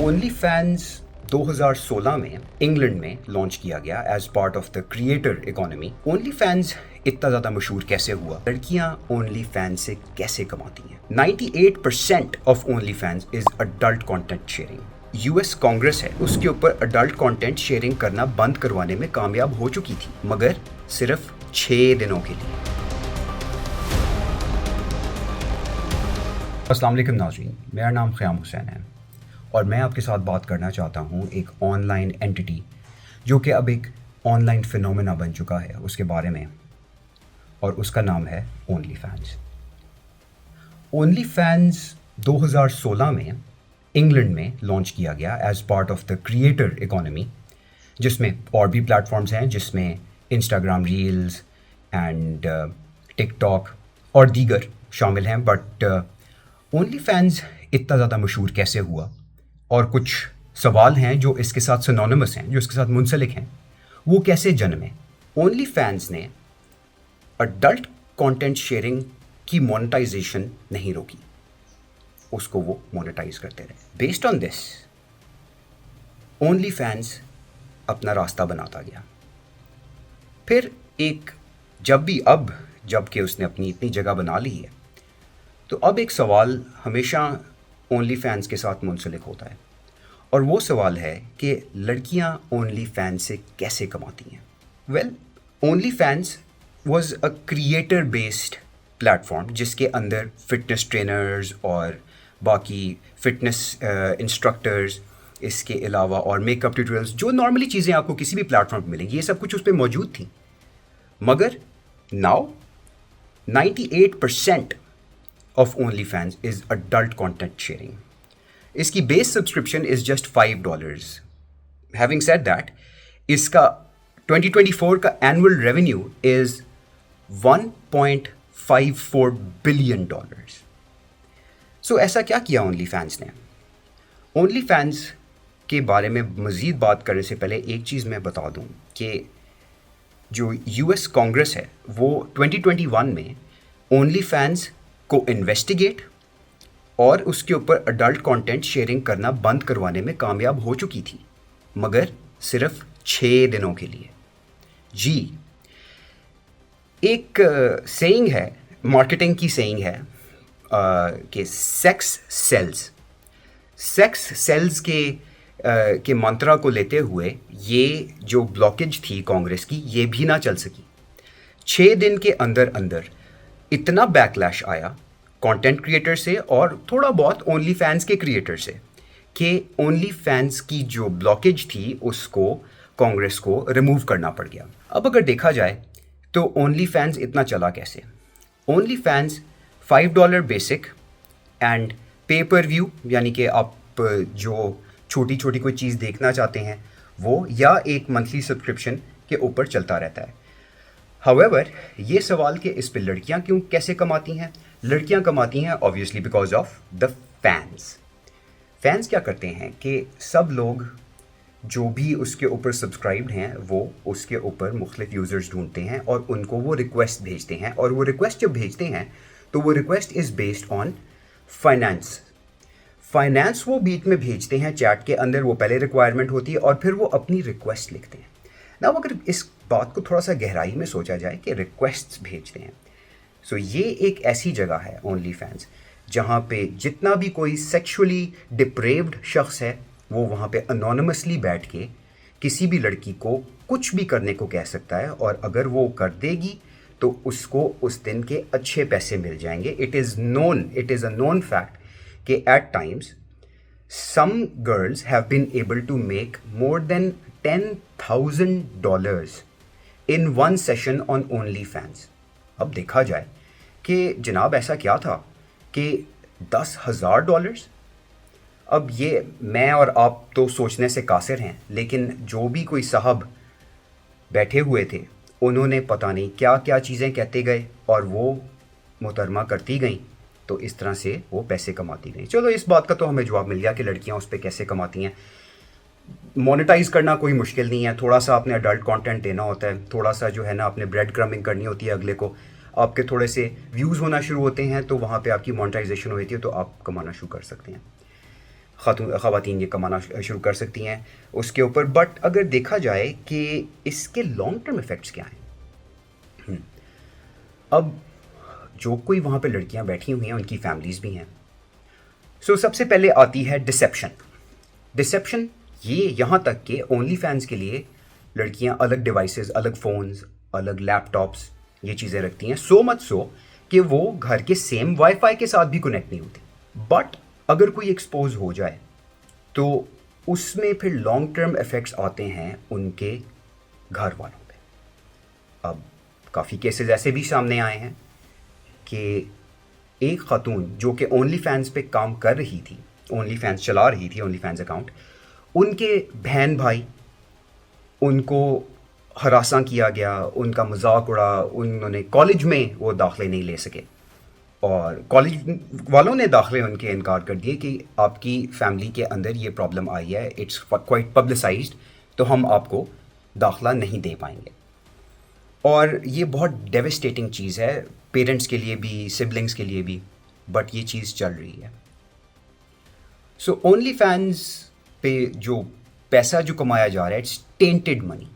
Only fans 2016 में England में launch किया गया as part of the creator economy. OnlyFans इतना ज़्यादा मशहूर कैसे हुआ? लड़कियां ओनली फैंस से कैसे कमाती हैं? 98% of only fans is adult content sharing. US Congress है, उसके ऊपर अडल्ट कंटेंट शेयरिंग करना बंद करवाने में कामयाब हो चुकी थी, मगर सिर्फ 6 दिनों के लिए। अस्सलाम वालेकुम नाज़रीन, मेरा नाम क़याम हुसैन है और मैं आपके साथ बात करना चाहता हूँ एक ऑनलाइन एंटिटी जो कि अब एक ऑनलाइन फिनोमेना बन चुका है उसके बारे में, और उसका नाम है ओनली फैंस। ओनली फैंस 2016 में इंग्लैंड में लॉन्च किया गया as part of the creator economy, जिसमें और भी प्लेटफॉर्म्स हैं, जिसमें इंस्टाग्राम रील्स एंड टिकटॉक और दीगर शामिल हैं। बट ओनली फैंस इतना ज़्यादा मशहूर कैसे हुआ, और कुछ सवाल हैं जो इसके साथ सिनोनिमस हैं, जो इसके साथ मुंसलिक हैं, वो कैसे जन्मे। ओनली फैंस ने अडल्ट कंटेंट शेयरिंग की मोनेटाइजेशन नहीं रोकी, उसको वो मोनेटाइज करते रहे। Based on this only fans अपना रास्ता बनाता गया। फिर एक जबकि उसने अपनी इतनी जगह बना ली है, तो अब एक सवाल हमेशा ओनली फैंस के साथ मुंसलिक होता है, और वो सवाल है कि लड़कियां ओनली फैंस से कैसे कमाती हैं। Well, only fans was a creator based platform जिसके अंदर फिटनेस ट्रेनर्स और बाकी फिटनेस इंस्ट्रक्टर्स, इसके अलावा और मेकअप ट्यूटोरियल्स, जो नॉर्मली चीज़ें आपको किसी भी प्लेटफॉर्म पर मिलेंगी, ये सब कुछ उस पर मौजूद थी। मगर now 98% of OnlyFans is adult content sharing. इसकी base subscription is just $5. Having said that, इसका 2024 का एनुअल रेवेन्यू इज $1.54 बिलियन। सो ऐसा क्या किया OnlyFans ने? OnlyFans के बारे में मज़ीद बात करने से पहले एक चीज़ मैं बता दूं कि जो यूएस कांग्रेस है वो 2021 में OnlyFans को इन्वेस्टिगेट और उसके ऊपर अडल्ट कंटेंट शेयरिंग करना बंद करवाने में कामयाब हो चुकी थी, मगर सिर्फ 6 दिनों के लिए। जी, एक सेइंग है, मार्केटिंग की सेइंग है कि सेक्स सेल्स के मंत्रा को लेते हुए ये जो ब्लॉकेज थी कांग्रेस की, ये भी ना चल सकी। 6 दिन के अंदर अंदर इतना बैकलैश आया कंटेंट क्रिएटर से और थोड़ा बहुत ओनली फैंस के क्रिएटर से कि ओनली फैंस की जो ब्लॉकेज थी उसको कांग्रेस को रिमूव करना पड़ गया। अब अगर देखा जाए तो ओनली फैंस इतना चला कैसे? ओनली फैंस $5 बेसिक एंड पे पर व्यू, यानी कि आप जो छोटी छोटी कोई चीज़ देखना चाहते हैं वो, या एक मंथली सब्सक्रिप्शन के ऊपर चलता रहता है। हाउएवर, ये सवाल कि इस पे लड़कियां क्यों कैसे कमाती हैं? लड़कियां कमाती हैं obviously because of the fans. Fans क्या करते हैं कि सब लोग जो भी उसके ऊपर सब्सक्राइब्ड हैं वो उसके ऊपर मुख्तलिफ यूज़र्स ढूंढते हैं और उनको वो रिक्वेस्ट भेजते हैं, और वो रिक्वेस्ट जब भेजते हैं तो वो request is based on finance वो बीच में भेजते हैं चैट के अंदर, वो पहले रिक्वायरमेंट होती है और फिर वो अपनी रिक्वेस्ट लिखते हैं ना। अगर इस बात को थोड़ा सा गहराई में सोचा जाए कि रिक्वेस्ट्स भेजते हैं, सो ये एक ऐसी जगह है ओनली फैंस जहाँ पे जितना भी कोई सेक्सुअली डिप्रेव्ड शख्स है वो वहाँ पे अनोनिमसली बैठ के किसी भी लड़की को कुछ भी करने को कह सकता है, और अगर वो कर देगी तो उसको उस दिन के अच्छे पैसे मिल जाएंगे। It is a known fact कि at times some girls have been able to make more than $10,000 in one session on OnlyFans. अब देखा जाए कि जनाब ऐसा क्या था कि $10,000। अब ये मैं और आप तो सोचने से कासिर हैं, लेकिन जो भी कोई साहब बैठे हुए थे उन्होंने पता नहीं क्या क्या चीज़ें कहते गए और वो मोहतरमा करती गई, तो इस तरह से वो पैसे कमाती गई। चलो, इस बात का तो हमें जवाब मिल गया कि लड़कियां उस पर कैसे कमाती हैं। मोनेटाइज करना कोई मुश्किल नहीं है, थोड़ा सा आपने अडल्ट कंटेंट देना होता है, थोड़ा सा जो है ना आपने ब्रेड क्रम्बिंग करनी होती है अगले को, आपके थोड़े से व्यूज़ होना शुरू होते हैं तो वहाँ पे आपकी मोनेटाइजेशन होती है, तो आप कमाना शुरू कर सकते हैं। ख़वातीन ये कमाना शुरू कर सकती हैं उसके ऊपर। बट अगर देखा जाए कि इसके लॉन्ग टर्म इफ़ेक्ट्स क्या हैं, अब जो कोई वहाँ पे लड़कियाँ बैठी हुई हैं उनकी फैमिलीज़ भी हैं। सो सबसे पहले आती है डिसेप्शन। डिसेप्शन ये यहाँ तक कि ओनली फैंस के लिए लड़कियाँ अलग डिवाइसेस, अलग फ़ोन्स, अलग लैपटॉप्स ये चीज़ें रखती हैं। सो मच सो कि वो घर के सेम वाईफाई के साथ भी कनेक्ट नहीं होती। बट अगर कोई एक्सपोज हो जाए तो उसमें फिर लॉन्ग टर्म इफ़ेक्ट्स आते हैं उनके घर वालों पे। अब काफ़ी केसेस ऐसे भी सामने आए हैं कि एक खातून जो कि ओनली फैंस पे काम कर रही थी, ओनली फैंस चला रही थी, ओनली फैंस अकाउंट, उनके बहन भाई उनको हरासा किया गया, उनका मजाक उड़ा, उन्होंने कॉलेज में वो दाखिले नहीं ले सके और कॉलेज वालों ने दाखिले उनके इनकार कर दिए कि आपकी फैमिली के अंदर ये प्रॉब्लम आई है, इट्स क्वाइट पब्लिसाइज्ड, तो हम आपको दाखिला नहीं दे पाएंगे। और ये बहुत डेविस्टेटिंग चीज़ है पेरेंट्स के लिए भी, सिबलिंग्स के लिए भी, बट ये चीज़ चल रही है। सो ओनली फैंस पे जो पैसा जो कमाया जा रहा है, it's tainted money.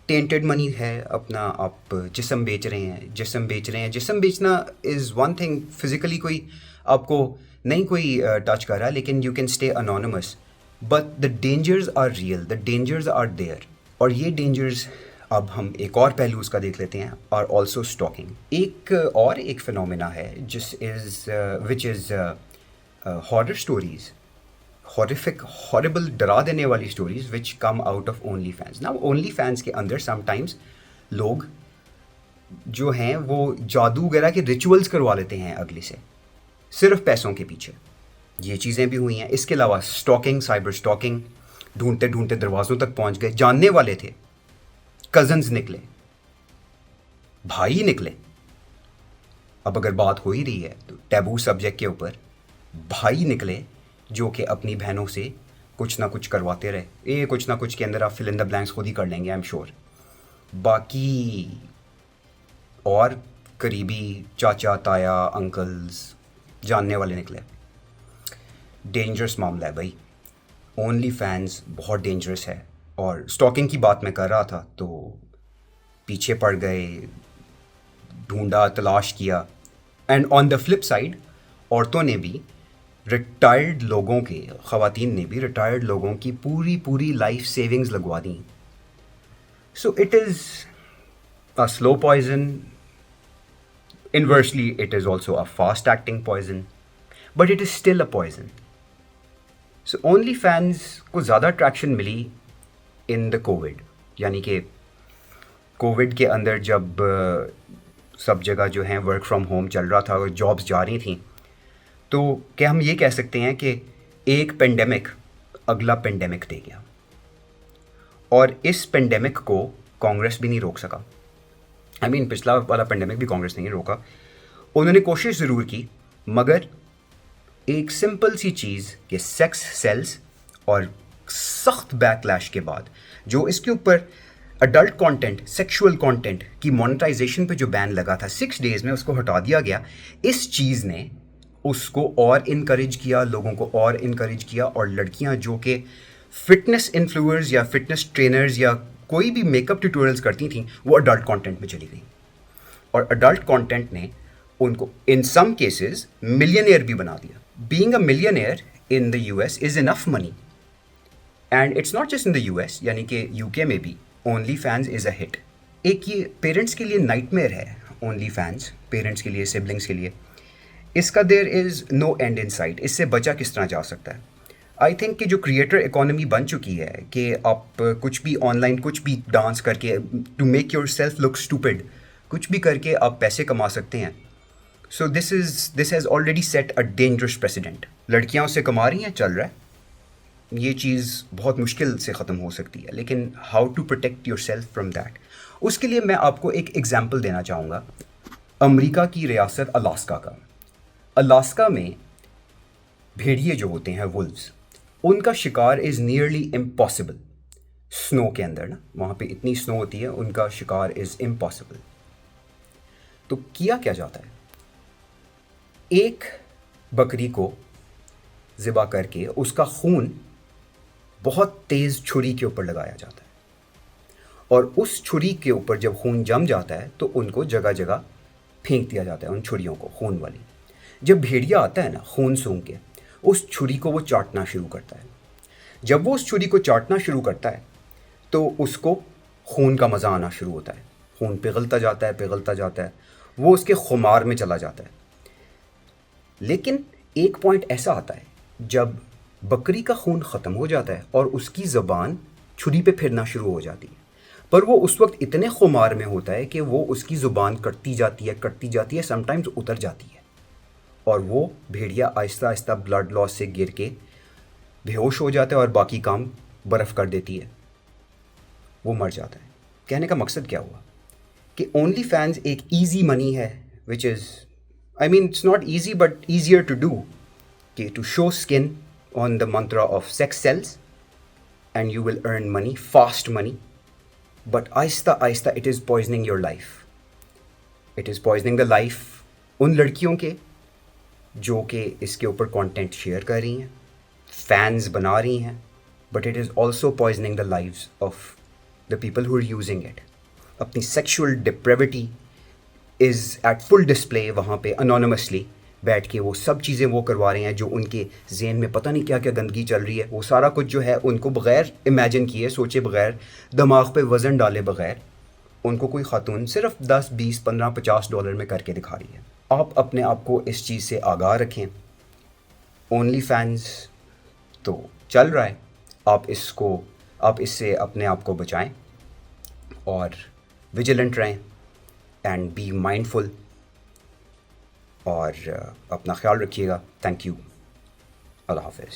Tainted money है अपना, आप जिस्म बेच रहे हैं, जिस्म बेच रहे हैं। जिस्म बेचना इज़ वन थिंग, फिज़िकली कोई आपको नहीं कोई टच कर रहा, लेकिन you can stay anonymous, but the dangers are real, the dangers are there. और ये डेंजर्स अब हम एक और पहलू उसका देख लेते हैं, और ऑल्सो स्टॉकिंग। एक फिनोमेना है which is horror stories, horrific, horrible, डरा देने वाली stories which come out of only fans. ना ओनली फैंस के अंदर समटाइम्स लोग जो हैं वो जादू वगैरह के रिचुअल्स करवा लेते हैं अगले से, सिर्फ पैसों के पीछे। ये चीज़ें भी हुई हैं। इसके अलावा स्टॉकिंग, साइबर स्टॉकिंग, ढूंढते ढूंढते दरवाज़ों तक पहुंच गए, जानने वाले थे, कज़न्स निकले, भाई निकले। अब अगर बात हो ही रही है तो टैबू सब्जेक्ट के ऊपर, भाई निकले जो कि अपनी बहनों से कुछ ना कुछ करवाते रहे। ये कुछ ना कुछ के अंदर आप फिल इन द ब्लैंक्स खुद ही कर लेंगे, आई एम श्योर। बाकी और करीबी चाचा, ताया, अंकल्स, जानने वाले निकले। डेंजरस मामला है भाई, ओनली फैंस बहुत डेंजरस है। और स्टॉकिंग की बात मैं कर रहा था तो पीछे पड़ गए, ढूंढा, तलाश किया। And on the flip side, औरतों ने भी, रिटायर्ड लोगों के, ख़वातीन ने भी रिटायर्ड लोगों की पूरी पूरी लाइफ सेविंग्स लगवा दी। So it is a slow poison, inversely it is also a fast acting poison, but it is still a poison. So only फैंस को ज़्यादा अट्रैक्शन मिली इन द कोविड, यानी कि कोविड के अंदर जब सब जगह जो है वर्क फ्रॉम होम चल रहा था और जॉब्स जा रही थी, तो क्या हम ये कह सकते हैं कि एक पेंडेमिक अगला पेंडेमिक दे गया, और इस पेंडेमिक को कांग्रेस भी नहीं रोक सका। आई मीन पिछला वाला पेंडेमिक भी कांग्रेस नहीं रोका, उन्होंने कोशिश ज़रूर की, मगर एक सिंपल सी चीज़ कि सेक्स सेल्स और सख्त बैकलैश के बाद जो इसके ऊपर अडल्ट कंटेंट, सेक्सुअल कंटेंट की मोनेटाइजेशन पे जो बैन लगा था 6 डेज़ में, उसको हटा दिया गया। इस चीज़ ने उसको और इनकरेज किया, लोगों को और इनकरेज किया, और लड़कियां जो कि फिटनेस इन्फ्लुएंसर्स या फिटनेस ट्रेनर्स या कोई भी मेकअप ट्यूटोरियल्स करती थीं, वो अडल्ट कंटेंट में चली गई। और अडल्ट कंटेंट ने उनको इन सम केसेस मिलियनेयर भी बना दिया। Being a millionaire in the US is enough money, and it's not just in the US, यानी कि यूके में भी only fans is a hit. एक ये पेरेंट्स के लिए नाइटमेयर है ओनली फैंस, पेरेंट्स के लिए, सिबलिंग्स के लिए। इसका there is no end in sight. इससे बचा किस तरह जा सकता है? आई थिंक कि जो क्रिएटर इकोनॉमी बन चुकी है कि आप कुछ भी ऑनलाइन, कुछ भी डांस करके, to make yourself look stupid, कुछ भी करके आप पैसे कमा सकते हैं। So this has already set a dangerous president. लड़कियां उससे कमा रही हैं, चल रहा है, ये चीज़ बहुत मुश्किल से ख़त्म हो सकती है, लेकिन how to protect yourself from that, उसके लिए मैं आपको एक एग्जाम्पल देना चाहूँगा। अमेरिका की रियासत अलास्का का। अलास्का में भेड़िए जो होते हैं, वुल्व्स, उनका शिकार इज़ नियरली इम्पॉसिबल। स्नो के अंदर ना, वहाँ पे इतनी स्नो होती है, उनका शिकार इज़ इम्पॉसिबल। तो किया क्या जाता है, एक बकरी को ज़िबा करके उसका खून बहुत तेज़ छुरी के ऊपर लगाया जाता है, और उस छुरी के ऊपर जब खून जम जाता है तो उनको जगह जगह फेंक दिया जाता है, उन छुरियों को, खून वाली। जब भेड़िया आता है ना खून सूंघ के, उस छुरी को वो चाटना शुरू करता है। जब वो उस छुरी को चाटना शुरू करता है तो उसको खून का मज़ा आना शुरू होता है। खून पिघलता जाता है, पिघलता जाता है, वो उसके खुमार में चला जाता है। लेकिन एक पॉइंट ऐसा आता है जब बकरी का खून ख़त्म हो जाता है और उसकी ज़बान छुरी पे फिरना शुरू हो जाती है, पर वो उस वक्त इतने खुमार में होता है कि वो उसकी ज़ुबान कटती जाती है, समटाइम्स उतर जाती है, और वो भेड़िया आहिस्ता आहिस्ता ब्लड लॉस से गिर के बेहोश हो जाता है और बाकी काम बर्फ़ कर देती है, वो मर जाता है। कहने का मकसद क्या हुआ कि ओनली फैंस एक ईजी मनी है, which is, I mean it's not easy but easier to do, कि to show skin on the mantra of sex sells and you will earn money, fast money, but आहिस्ता आहिस्ता it is poisoning your life. It is poisoning the life उन लड़कियों के जो कि इसके ऊपर कंटेंट शेयर कर रही हैं, फैंस बना रही हैं, but it is also poisoning the lives of the people who are using it. अपनी sexual depravity is at full display वहाँ पे, अनोनिमसली बैठ के वो सब चीज़ें वो करवा रहे हैं जो उनके जहन में पता नहीं क्या क्या गंदगी चल रही है। वो सारा कुछ जो है उनको बग़ैर इमेजिन किए, सोचे बग़ैर, दिमाग पे वज़न डाले बग़ैर, उनको कोई ख़ातून सिर्फ 10, 20, 15, $50 में करके दिखा रही है। आप अपने आप को इस चीज़ से आगाह रखें। ओनली फैंस तो चल रहा है, आप इससे अपने आप को बचाएं और विजिलेंट रहें एंड बी माइंडफुल, और अपना ख्याल रखिएगा। Thank you. अल्लाह हाफ़िज़।